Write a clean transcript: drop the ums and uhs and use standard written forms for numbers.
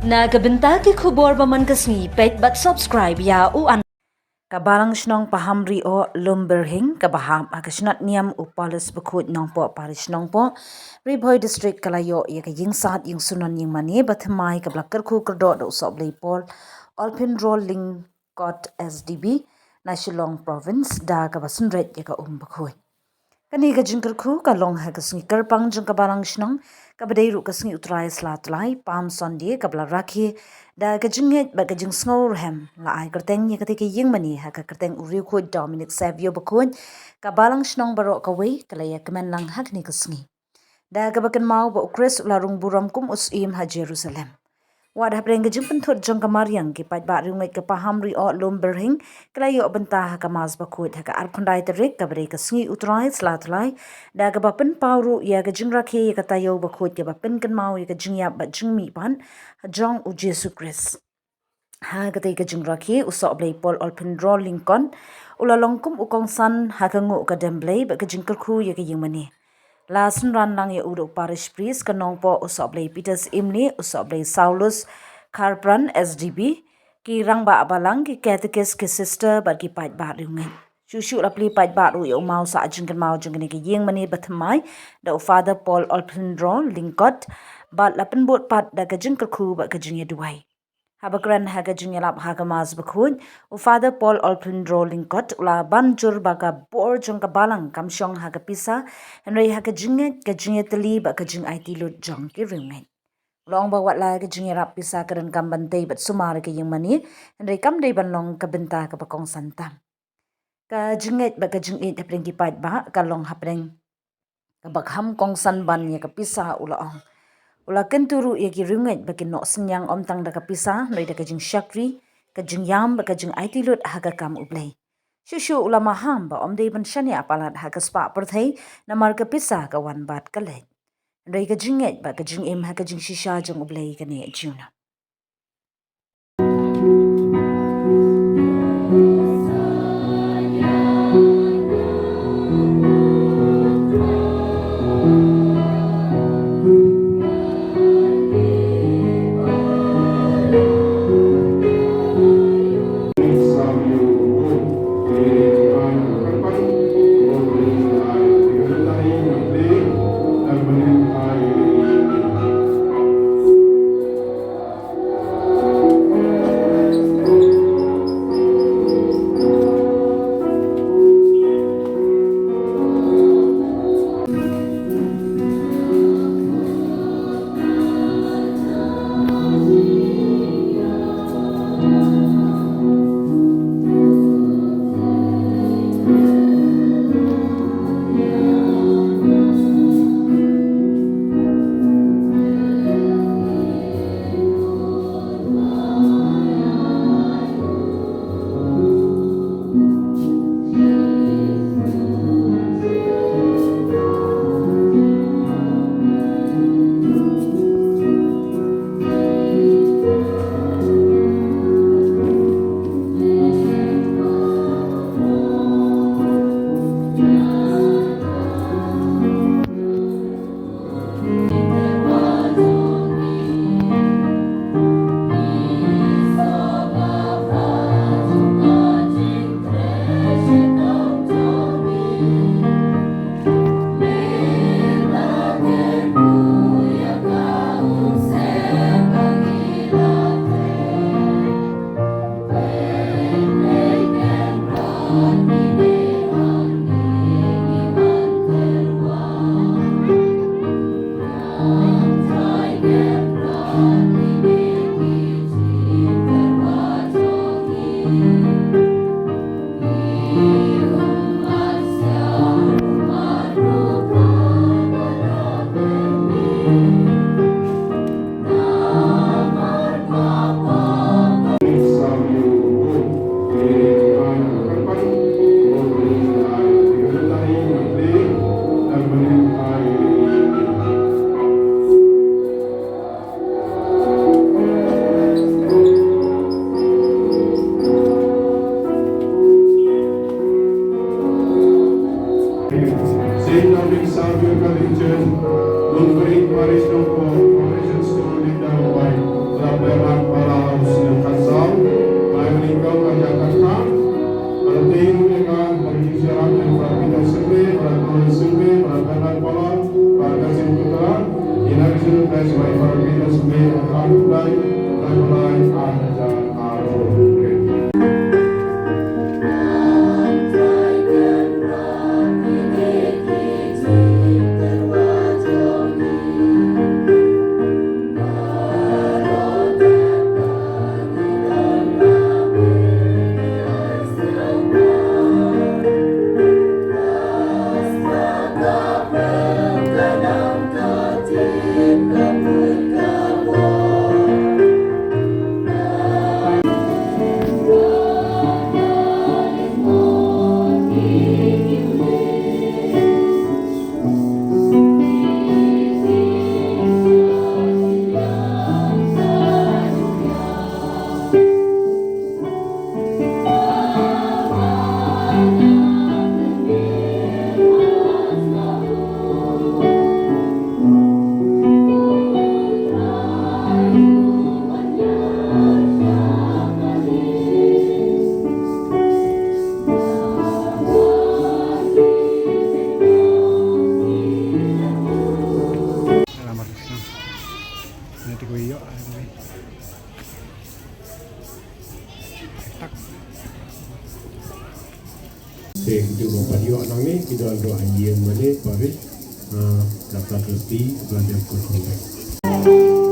Nagabenta ki khubor baman kasngi pet but subscribe ya u an kabalang shnong pahamri o Lumbyrhing kabaham akashnat niam upalis bakut nong po parish nong po Ribhoy district kalayo ya ka Iingsad Iingsunon mani bathmai kablakar khu kerdo do soblei pol Alpin rolling kot SDB na Shillong province da kabasunret ya ka bakhui kani ka jingkar khu ka long ha ka sngi karpang jing ka balang shnong ka badai ru ka sngi utrai slatlai pam sonde ka bla rakhi da ka Jingngeit ba ka jing snor hem la ai kerteng ye ka te ke Yingmani ha ka kerteng uri khu Dominic Savio bakun ka balang shnong baro ka wei ka la ya kemen lang hak ni ka sngi da ka bakan mau ba ukres ularung buram kum usim ha Jerusalem Wad hapreng gajing penthut jong kamariang ki pat ba ringai ka pahamri o Lumbyrhing klayo benta ka mas bakut ha ka arkondai terik ka bre ka sngi utrai slatlai da ka bapen pauru ya ka jing rakhe ka tayo bakut ka bapen kan mau ya ka jing ya ba jing mi pan jong u Jesu Christ ha ka te ka jing rakhe uso blai pol Alpin rolling kon ulalongkum ukong san ha ka ngu ka demblai ba ka jing kerkhu ya ka Yingmani Lasun ran lang ya uduk parish priest kanong po usoblay Peters Imni usoblay Saulus Karpran SDB ki rang ba abalang ki catechist ki sister bar ki pat ba ringai Shushu rapli pat ba ru ya umau sa ajingkan mau jingkan ki Yingmani bathamai da father Paul Alpindro lingkot bat lapen bot pat da ka jingkar khu ba ka jingya duai Habakran haga jingelap haga mas bakun u father Paul Alpindro lingkot ula banjur baga bor jong kabalang kamsyong haga pisa henry haga jinget ka jingeteli ba ka jing IT lut jong ki ringet long ba wat la ka jingerap pisa karen kambantay bat sumar ka Yingmani henry kam day banlong ka benta ka bakong santam ka jinget ba ka jingit hapring kipat ba ka long hapring ka bakham kong san ban ya ka pisa ulaong Ula kenturu ya ki ringet bagi nok senyang om tang da kapisa noi da kajing syakri kajing yam ba kajing IT lut haga kam ublay. Shushu ula maham ba om day ban shani apalat haga spa perthai na mar kapisa ka wan bat kalet. Noi kajinget ba kajing im ha kajing shisha jong ublay kani juna. cantik we yo. Tak. Oke, kita buat video nang ni kita ada anjing mana Paris dapat reti belajar kurang.